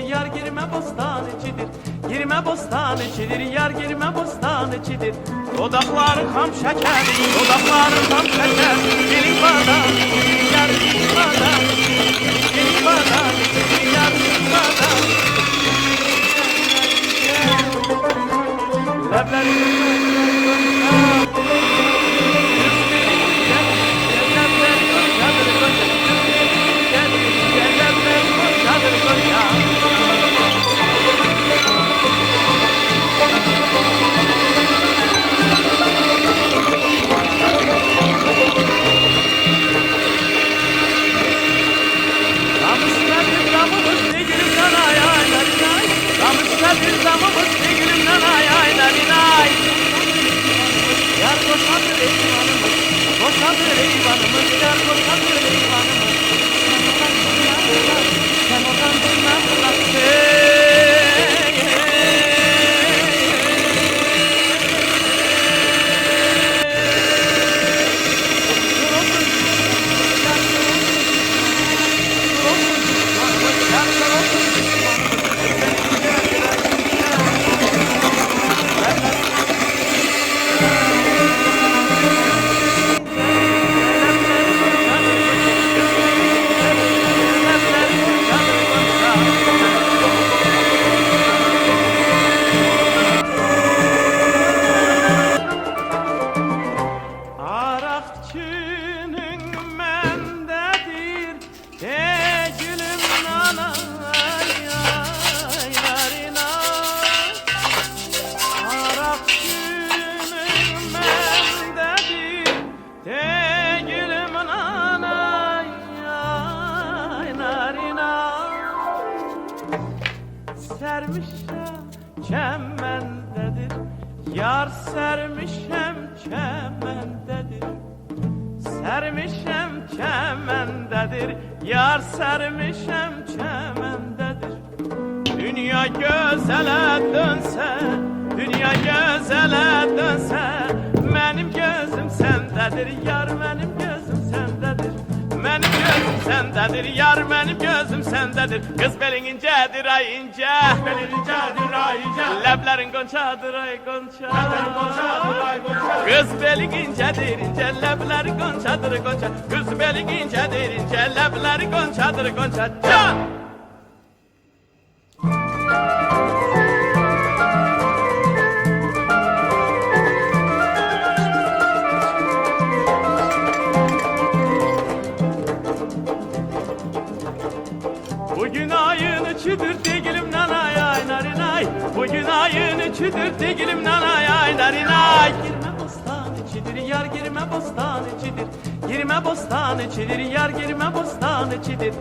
Yar girme bostan içidir, girme bostan içidir, yar girme bostan içidir. Dodakları ham şeker, dodakları ham şeker. Gelin bana, yar bana, gelin bana, yar bana. Koşadır eyvanımız, yar koşadır eyvanımız. Sen oradan dönmem bıraktın. Sermişem çemendedir, yar sermişem çemendedir. Sermişem çemendedir, yar sermişem çemendedir. Dünya gözele dönse, dünya gözele dönse, benim gözüm sendedir, yar benim gözüm sendedir. Benim gözüm sendedir, yar benim gözüm sendedir. Kız belin incedir ay ince, Belin incedir ay ince, leblerin gonçadır ay gonça. leblerin gonçadır ay gonça. Kız belin incedir ince, leblerin gonçadır gonça. Kız belin incedir ince, leblerin gonçadır gonça. Can! Bugün ayın üçüdür değilim nanay ay narinay. Bugün ayın üçüdür değilim nanay ay narinay. Girme bostan içidir, yar girme bostan içidir. Girme bostan içidir, yar girme bostan içidir.